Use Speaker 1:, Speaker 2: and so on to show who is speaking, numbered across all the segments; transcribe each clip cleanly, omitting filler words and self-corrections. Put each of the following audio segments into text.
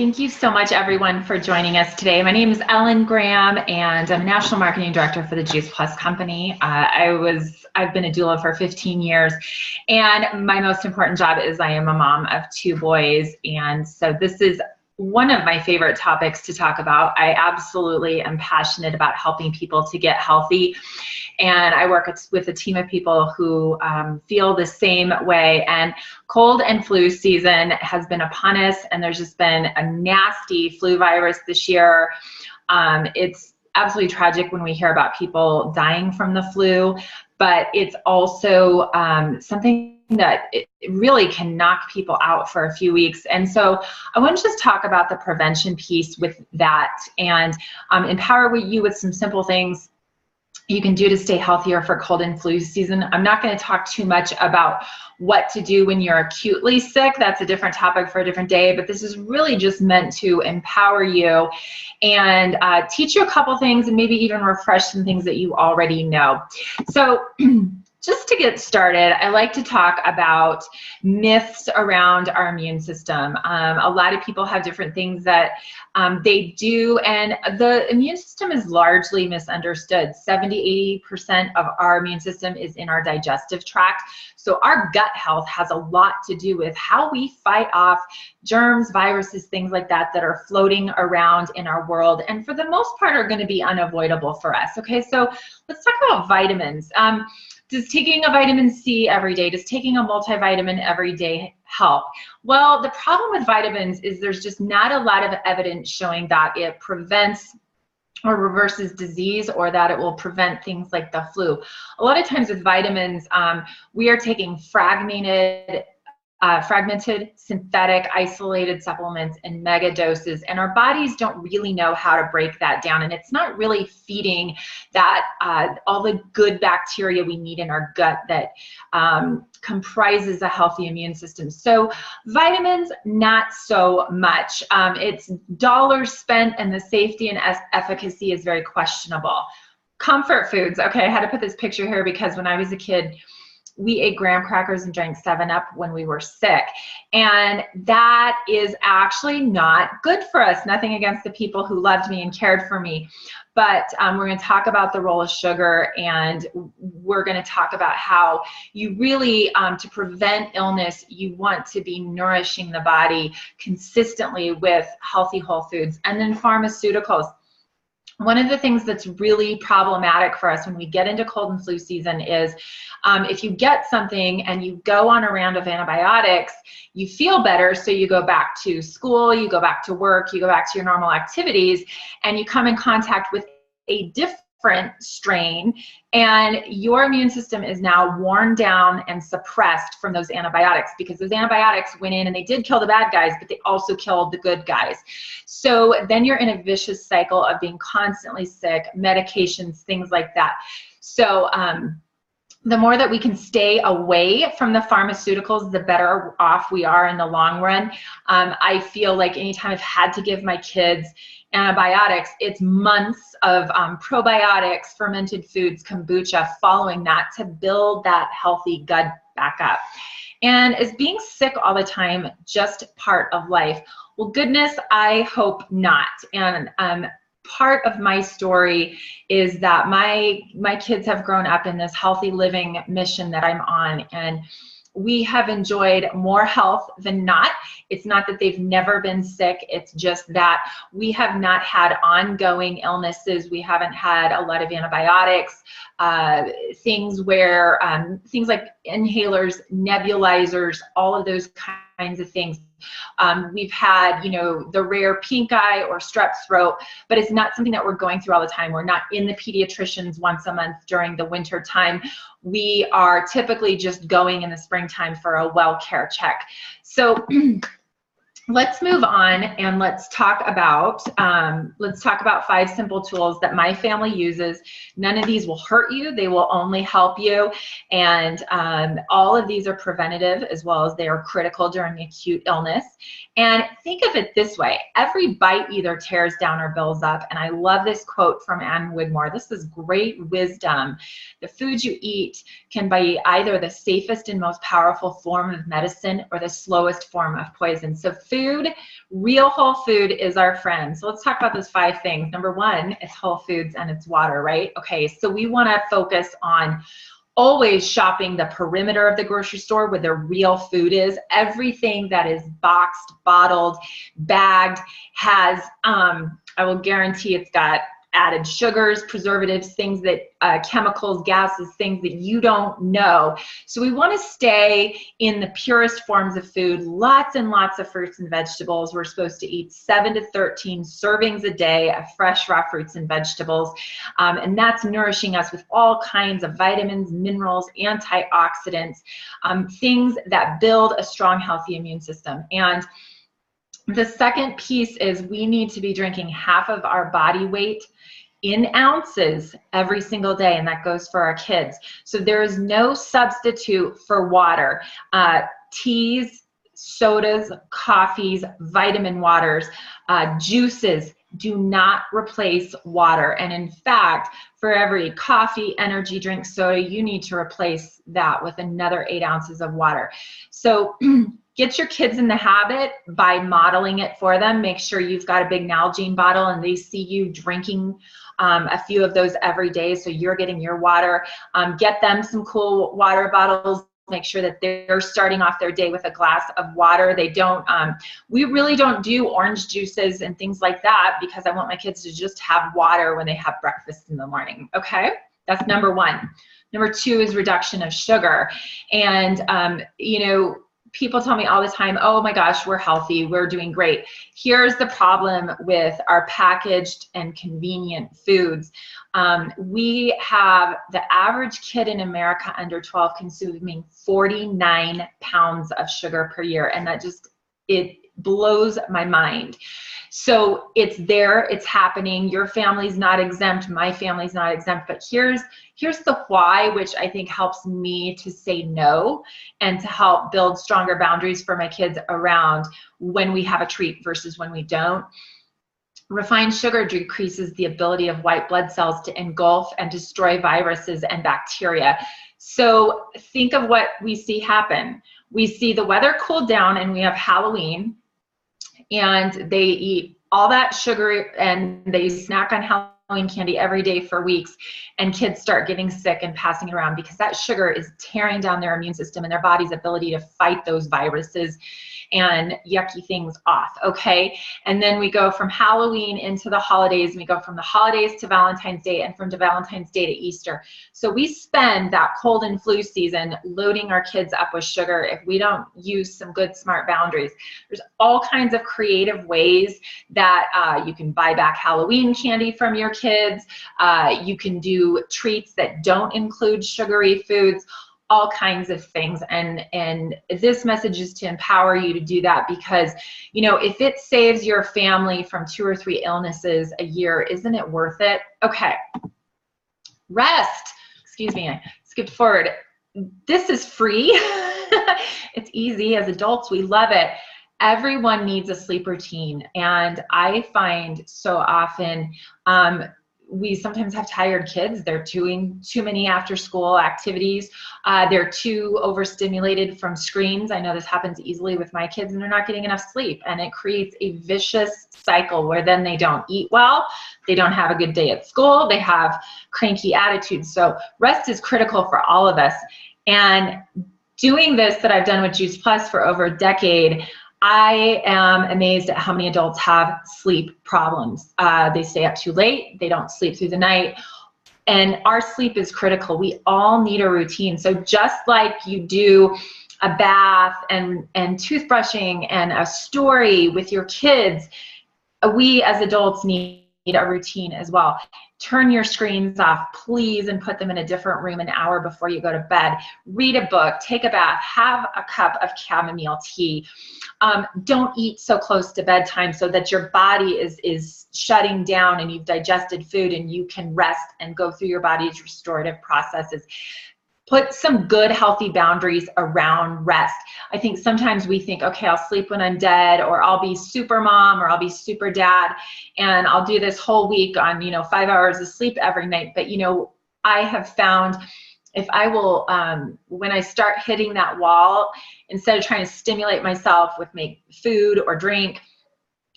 Speaker 1: Thank you so much, everyone, for joining us today. My name is Ellen Graham, and I'm National Marketing Director for the Juice Plus Company. I've been a doula for 15 years, and my most important job is I am a mom of 2 boys, and so this is one of my favorite topics to talk about. I absolutely am passionate about helping people to get healthy, and I work with a team of people who feel the same way. And cold and flu season has been upon us, and there's just been a nasty flu virus this year. It's absolutely tragic when we hear about people dying from the flu, but it's also something that it really can knock people out for a few weeks. And so I want to just talk about the prevention piece with that and empower you with some simple things you can do to stay healthier for cold and flu season. I'm not going to talk too much about what to do when you're acutely sick. That's a different topic for a different day, but this is really just meant to empower you and teach you a couple things and maybe even refresh some things that you already know. So just to get started, I like to talk about myths around our immune system. A lot of people have different things that they do, and the immune system is largely misunderstood. 70–80% of our immune system is in our digestive tract. So our gut health has a lot to do with how we fight off germs, viruses, things like that that are floating around in our world, and for the most part are going to be unavoidable for us. Okay, so let's talk about vitamins. Does taking a vitamin C every day, does taking a multivitamin every day help? Well, the problem with vitamins is there's just not a lot of evidence showing that it prevents or reverses disease or that it will prevent things like the flu. A lot of times with vitamins, we are taking fragmented, synthetic, isolated supplements in mega doses, and our bodies don't really know how to break that down, and it's not really feeding that all the good bacteria we need in our gut that comprises a healthy immune system. So vitamins, not so much. It's dollars spent, and the safety and efficacy is very questionable. Comfort foods. Okay, I had to put this picture here because when I was a kid, we ate graham crackers and drank 7-Up when we were sick. And that is actually not good for us. Nothing against the people who loved me and cared for me. But we're going to talk about the role of sugar, and we're going to talk about how you really, to prevent illness, you want to be nourishing the body consistently with healthy whole foods. And then pharmaceuticals. One of the things that's really problematic for us when we get into cold and flu season is if you get something and you go on a round of antibiotics, you feel better, so you go back to school, you go back to work, you go back to your normal activities, and you come in contact with a different strain, and your immune system is now worn down and suppressed from those antibiotics, because those antibiotics went in and they did kill the bad guys, but they also killed the good guys. So then you're in a vicious cycle of being constantly sick, medications, things like that. So the more that we can stay away from the pharmaceuticals, the better off we are in the long run. I feel like anytime I've had to give my kids antibiotics, it's months of probiotics, fermented foods, kombucha, following that to build that healthy gut back up. And is being sick all the time just part of life? Well, goodness, I hope not. And part of my story is that my kids have grown up in this healthy living mission that I'm on, and we have enjoyed more health than not. It's not that they've never been sick, it's just that we have not had ongoing illnesses. We haven't had a lot of antibiotics, things where, things like inhalers, nebulizers, all of those kinds of things. We've had, you know, the rare pink eye or strep throat, but it's not something that we're going through all the time. We're not in the pediatricians once a month during the winter time. We are typically just going in the springtime for a well care check. So let's move on and let's talk about 5 simple tools that my family uses. None of these will hurt you. They will only help you. And all of these are preventative as well as they are critical during acute illness. And think of it this way. Every bite either tears down or builds up. And I love this quote from Ann Wigmore. This is great wisdom. The food you eat can be either the safest and most powerful form of medicine or the slowest form of poison. So food food, real whole food is our friend. So let's talk about those 5 things. Number 1, it's whole foods and it's water, right? Okay, so we want to focus on always shopping the perimeter of the grocery store where the real food is. Everything that is boxed, bottled, bagged has, I will guarantee it's got added sugars, preservatives, things that, chemicals, gases, things that you don't know. So we want to stay in the purest forms of food, lots and lots of fruits and vegetables. We're supposed to eat 7 to 13 servings a day of fresh raw fruits and vegetables. And that's nourishing us with all kinds of vitamins, minerals, antioxidants, things that build a strong, healthy immune system. And the second piece is we need to be drinking half of our body weight in ounces every single day, and that goes for our kids. So there is no substitute for water. Teas, sodas, coffees, vitamin waters, juices do not replace water. And in fact, for every coffee, energy drink, soda, you need to replace that with another 8 ounces of water. So get your kids in the habit by modeling it for them. Make sure you've got a big Nalgene bottle and they see you drinking a few of those every day, so you're getting your water. Get them some cool water bottles. Make sure that they're starting off their day with a glass of water. They don't, we really don't do orange juices and things like that because I want my kids to just have water when they have breakfast in the morning, okay? That's number 1. Number 2 is reduction of sugar. And, you know, people tell me all the time, oh my gosh, we're healthy, we're doing great. Here's the problem with our packaged and convenient foods. We have the average kid in America under 12 consuming 49 pounds of sugar per year. And that just, it blows my mind. So it's there, it's happening. Your family's not exempt, my family's not exempt, but here's the why, which I think helps me to say no and to help build stronger boundaries for my kids around when we have a treat versus when we don't. Refined sugar decreases the ability of white blood cells to engulf and destroy viruses and bacteria. So think of what we see happen. We see the weather cool down and we have Halloween, and they eat all that sugar and they snack on Halloween candy every day for weeks, and kids start getting sick and passing it around because that sugar is tearing down their immune system and their body's ability to fight those viruses and yucky things off, okay? And then we go from Halloween into the holidays, and we go from the holidays to Valentine's Day, and from Valentine's Day to Easter. So we spend that cold and flu season loading our kids up with sugar if we don't use some good, smart boundaries. There's all kinds of creative ways that you can buy back Halloween candy from your kids. You can do treats that don't include sugary foods, all kinds of things. And this message is to empower you to do that because, you know, if it saves your family from 2 or 3 illnesses a year, isn't it worth it? Okay. Rest. Excuse me, I skipped forward. This is free. It's easy. As adults, we love it. Everyone needs a sleep routine. And I find so often, we sometimes have tired kids. They're doing too many after school activities. They're too overstimulated from screens. I know this happens easily with my kids, and they're not getting enough sleep. And it creates a vicious cycle where then they don't eat well. They don't have a good day at school. They have cranky attitudes. So rest is critical for all of us. And doing this that I've done with Juice Plus for over a decade, I am amazed at how many adults have sleep problems. They stay up too late, they don't sleep through the night, and our sleep is critical. We all need a routine. So just like you do a bath and toothbrushing and a story with your kids, we as adults need a routine as well. Turn your screens off, please, and put them in a different room an hour before you go to bed. Read a book, take a bath, have a cup of chamomile tea. Don't eat so close to bedtime so that your body is shutting down and you've digested food and you can rest and go through your body's restorative processes. Put some good, healthy boundaries around rest. I think sometimes we think, okay, I'll sleep when I'm dead, or I'll be super mom, or I'll be super dad, and I'll do this whole week on, 5 hours of sleep every night. But, I have found if I will, when I start hitting that wall, instead of trying to stimulate myself with make food or drink,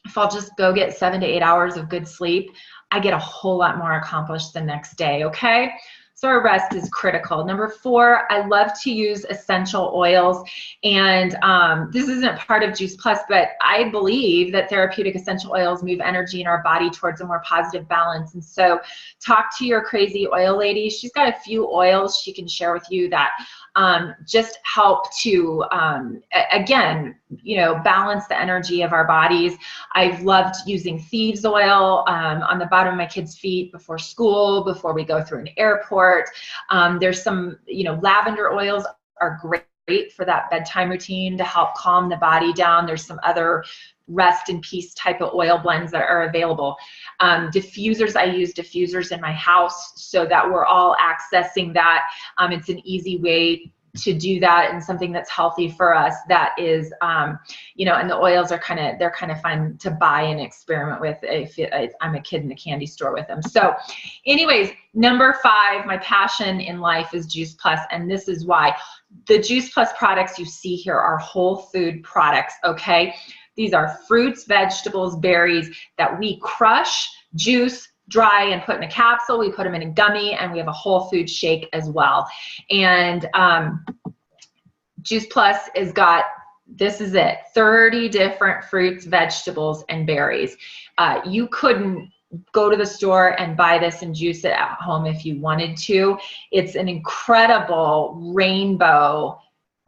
Speaker 1: if I'll just go get 7 to 8 hours of good sleep, I get a whole lot more accomplished the next day, okay? So our rest is critical. Number 4, I love to use essential oils. And this isn't part of Juice Plus, but I believe that therapeutic essential oils move energy in our body towards a more positive balance. And so talk to your crazy oil lady. She's got a few oils she can share with you that just help to, again, you know, balance the energy of our bodies. I've loved using thieves oil on the bottom of my kids' feet before school, before we go through an airport. There's some, you know, lavender oils are great for that bedtime routine to help calm the body down. There's some other rest in peace type of oil blends that are available. Diffusers, I use diffusers in my house so that we're all accessing that. It's an easy way to do that, and something that's healthy for us. That is, you know, and the oils are they're kind of fun to buy and experiment with if I'm a kid in the candy store with them. So anyways, number 5, my passion in life is Juice Plus, and this is why. The Juice Plus products you see here are whole food products, okay? These are fruits, vegetables, berries that we crush, juice, dry, and put in a capsule. We put them in a gummy, and we have a whole food shake as well. And Juice Plus has got, this is it, 30 different fruits, vegetables, and berries. You couldn't go to the store and buy this and juice it at home if you wanted to. It's an incredible rainbow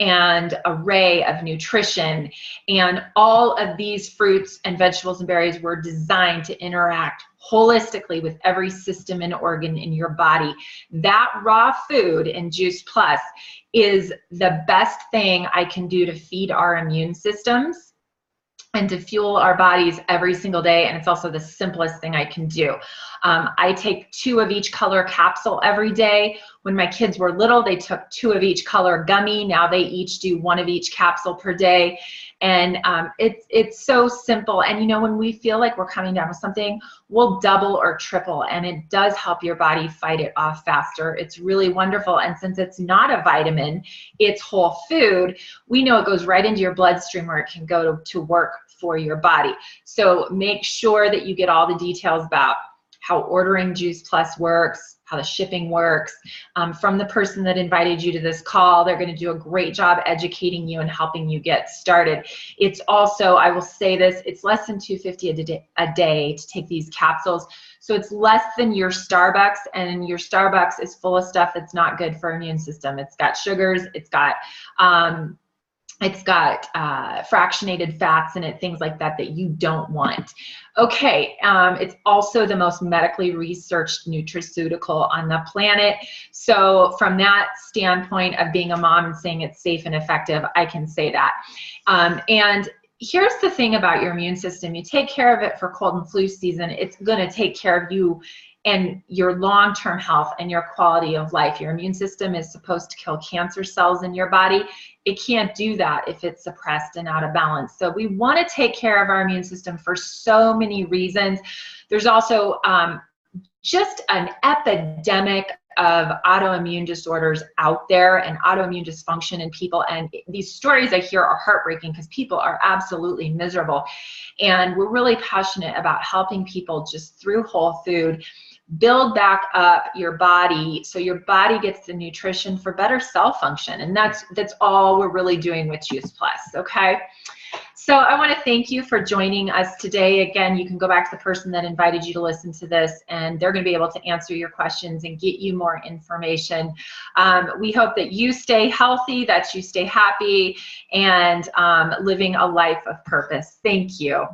Speaker 1: and array of nutrition, and all of these fruits and vegetables and berries were designed to interact holistically with every system and organ in your body. That raw food in Juice Plus is the best thing I can do to feed our immune systems and to fuel our bodies every single day, and it's also the simplest thing I can do. I take 2 of each color capsule every day. When my kids were little, they took 2 of each color gummy. Now they each do 1 of each capsule per day. And it's so simple. And you know, when we feel like we're coming down with something, we'll double or triple, and it does help your body fight it off faster. It's really wonderful. And since it's not a vitamin, it's whole food, we know it goes right into your bloodstream where it can go to work for your body. So make sure that you get all the details about how ordering Juice Plus works, how the shipping works, from the person that invited you to this call. They're going to do a great job educating you and helping you get started. It's also, I will say this, it's less than $2.50 a day to take these capsules. So it's less than your Starbucks, and your Starbucks is full of stuff that's not good for our immune system. It's got sugars, it's got fractionated fats in it, things like that that you don't want. Okay, it's also the most medically researched nutraceutical on the planet. So from that standpoint of being a mom and saying it's safe and effective, I can say that. And here's the thing about your immune system. You take care of it for cold and flu season, it's going to take care of you and your long-term health and your quality of life. Your immune system is supposed to kill cancer cells in your body. It can't do that if it's suppressed and out of balance. So we want to take care of our immune system for so many reasons. There's also just an epidemic of autoimmune disorders out there and autoimmune dysfunction in people. And these stories I hear are heartbreaking because people are absolutely miserable. And we're really passionate about helping people just through whole food build back up your body so your body gets the nutrition for better cell function. And that's all we're really doing with Juice Plus, okay? So I want to thank you for joining us today. Again, you can go back to the person that invited you to listen to this, and they're going to be able to answer your questions and get you more information. We hope that you stay healthy, that you stay happy, and living a life of purpose. Thank you.